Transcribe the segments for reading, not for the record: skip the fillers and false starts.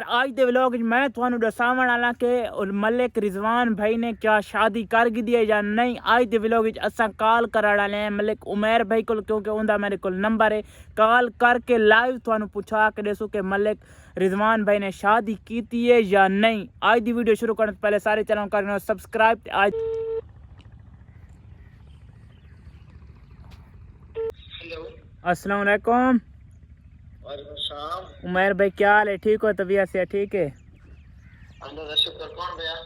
आज दे व्लॉग मैं ਤੁਹਾਨੂੰ ਦੱਸਾਂਣ ਵਾਲਾ ਕਿ ਮਲਿਕ ਰਿਜ਼ਵਾਨ ਭਾਈ ਨੇ क्या शादी कर दी है या नहीं। आज दे व्लॉग विच असां कॉल कराने वाले हैं मलिक उमैर भाई को, क्योंकि उनका मेरे को नंबर है। कॉल करके लाइव ਤੁਹਾਨੂੰ पूछा के दसो कि मलिक रिजवान भाई ने शादी की है या नहीं। आज दी वीडियो शुरू करने से पहले सारे चैनल करना सब्सक्राइब। आज अस्सलाम वालेकुम उमैर भाई, क्या हाल है? ठीक हो? तबीयत से ठीक है? अल्लाह का शुक्र। कौन भैया?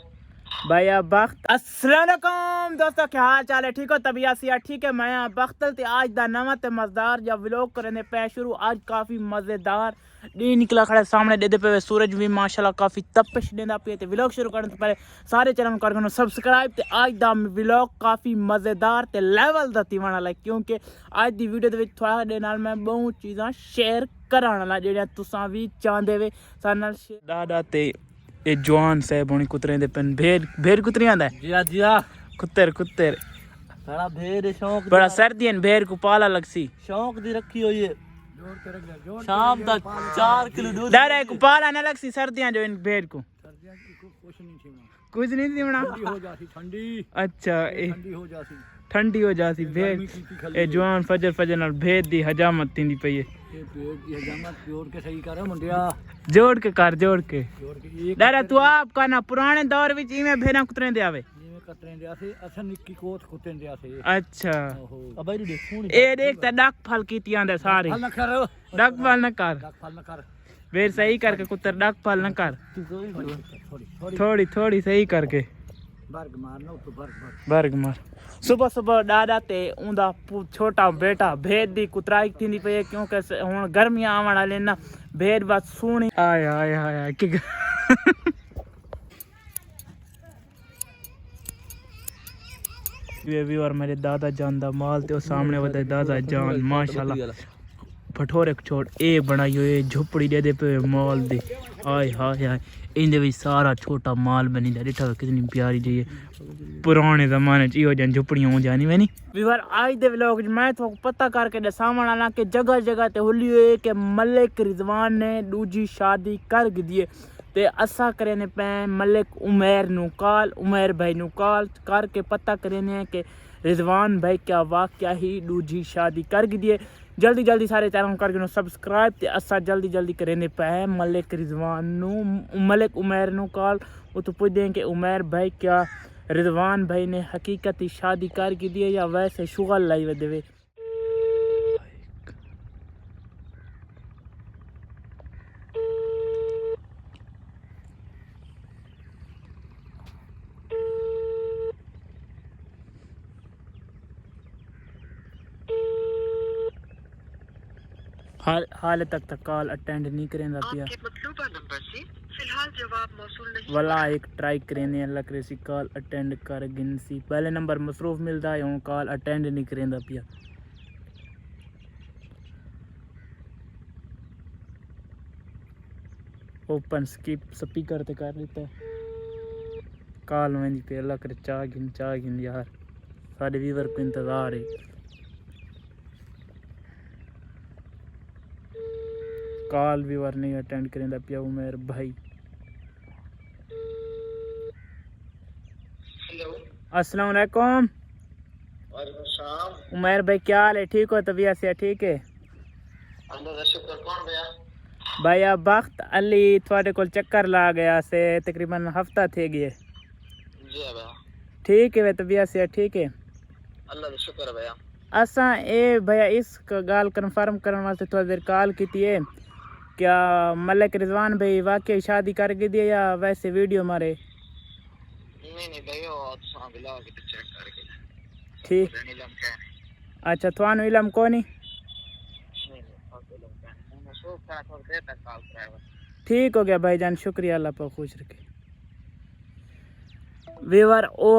भैया बख्त। अस्सलाम वालेकुम दोस्तों, क्या हाल चाल है? ठीक हो? तबीयत से ठीक है? मैं बख्तल ते आज दा नवा ते मजेदार या व्लॉग करने पे शुरू। आज काफ़ी मज़ेदार डी निकला खड़ा सामने दे पे सूरज भी माशाल्लाह काफ़ी तपिश देना पे। ते व्लॉग शुरू करने से पहले सारे चैनल कर सब्सक्राइब। ते आज दा व्लॉग काफ़ी मज़ेदार ते लेवल दा तीवन वाला, क्योंकि आज दी वीडियो दे विच थोड़े नाल मैं बहुत चीज़ां शेयर कराने वाला जेह्ड़ियां तुसां भी चाहंदे वे सारे नाल दादा ते ये जवान साहब होनी कुतरे दे पेन भेड़ कुतरियां दा जिया कुत्तर सारा भेड़ शौक बड़ा सर्दियन भेड़ को पाला लगसी शौक दी रखी हुई है। शाम दा 4 किलो दूध दादा को पाला ना लगसी सर्दियां जो इन भेड़ को कुछ नहीं दीवना हो जाती ठंडी। अच्छा ठंडी हो जाती ठंडी हो जाती भेड़ ए जवान फजर नाल भेड़ दी हजामत तींदी पई है। ये भेड़ दी हजामत जोड़ के सही कर मुंडिया, जोड़ के दादा तू आप का ना पुराने दौर विच इवें भेड़ा कुतरे दे आवे कतरे दे आसे असन निक्की कोट कुतरे दे आसे। अच्छा अब भाई देख सुन ए देख ता डक फल कीतियां दे सारे फल न कर, डक फल न कर, डक फल न कर भेड़ सही करके कुत्तर डक फल न कर, थोड़ी थोड़ी सही करके बर्ग मारना तो बर्ग मार। सुबह सुबह दादा ते उंदा छोटा बेटा भेड़ दी कुतराई थींदी पई है, क्योंकि हुण गर्मियां आवन वाले ना भेड़ बस सोहनी आय आय आय कि ये भी और मेरे दादा जान दा माल ते सामने वदा दादा जान माशाल्लाह भठोरे छोड़ ए बनाई हुई झोपड़ी दे पे माल दे। आय हाय हाय इंदे भी सारा छोटा माल बनी दा देखा कितनी प्यारी जी है। पुराने जमाने च इहो जन झोपड़ियां हो जानी मैनी वीवर। आज दे व्लॉग मैं तो पता करके दसावण वाला कि जगह जगह ते हुली हुई कि मलिक रिजवान ने दूजी शादी कर दी है। ते असा करेने पे मलिक उमैर नु कॉल, उमैर भाई नु कॉल करके पता करेने कि रिजवान भाई क्या वाकया ही दूजी शादी कर दी है। जल्दी जल्दी सारे चैनल करके सब्सक्राइब। ते असा जल्दी जल्दी करेने पे मलिक रिजवान नु मलिक उमैर नु कॉल। वो तो पूछ दें कि उमैर भाई क्या रिजवान भाई ने हकीकती शादी कर की दी है या वैसे शुगल लाई वे देवे। हाल तक कॉल अटेंड नहीं करेंदा पिया। फिलहाल जवाब मौसूल नहीं वाला एक ट्राई करेने अल्लाह करे सी कॉल अटेंड कर गिनसी। पहले नंबर मसरूफ मिलता है, कॉल अटेंड नहीं करेंदा पिया। ओपन स्किप स्पीकर ते कर लेता कॉल वेंदी पे। अल्लाह करे चाह गिन यार, साडे व्यूअर को इंतजार है। कॉल व्यूअर नहीं अटेंड करेंदा पिया उमैर भाई। अस्सलाम वालेकुम उमैर भाई, क्या हाल है? ठीक हो? तबीयत से ठीक है? अल्लाह का शुक्र। कौन भैया? भैया बख्त अली थोड़े को चक्कर ला गया से तकरीबन हफ्ता थे गए। जी भैया ठीक है? वे तबीयत से ठीक है? अल्लाह का शुक्र भैया। असा ए भैया इस गाल कन्फर्म करने वास्ते थोड़ी देर कॉल की थी। क्या मलिक रिजवान भाई वाकई शादी कर दी है या वैसे वीडियो मारे? नहीं भैया व्लॉग चेक करके ठीक। अच्छा थानू इलम को नहीं? ठीक हो गया भाईजान, शुक्रिया, अल्लाह पर खुश रखे। वीवर ओ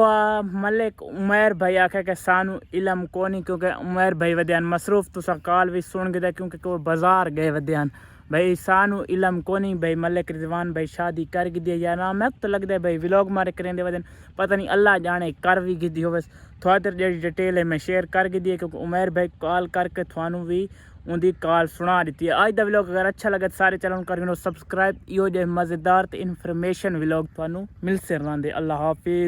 मलिक उमैर भाई आखे कि सानू इलम को नहीं, क्योंकि उमैर भाई वद्यान मसरूफ तुसा कॉल भी सुन गए क्योंकि कोई बाजार गए वद्यान भाई। सानू इलम को नहीं भाई मलिक रिजवान भाई शादी कर दी या ना। मैं तो लगता है भाई व्लॉग मारे करेंदे वदन पता नहीं अल्लाह जाने कर भी दी हो। बस थोड़ी देर जी डिटेल है मैं शेयर कर दी है, क्योंकि उमैर भाई कॉल करके थानू भी उनकी कार सुना दी है। अज का व्लॉग अगर अच्छा लगे तो सारे चैनल कर सब्सक्राइब। इहो जे मज़ेदार तो इन्फॉर्मेशन व्लॉग तुहानू मिलते रहंदे। अल्लाह हाफिज़।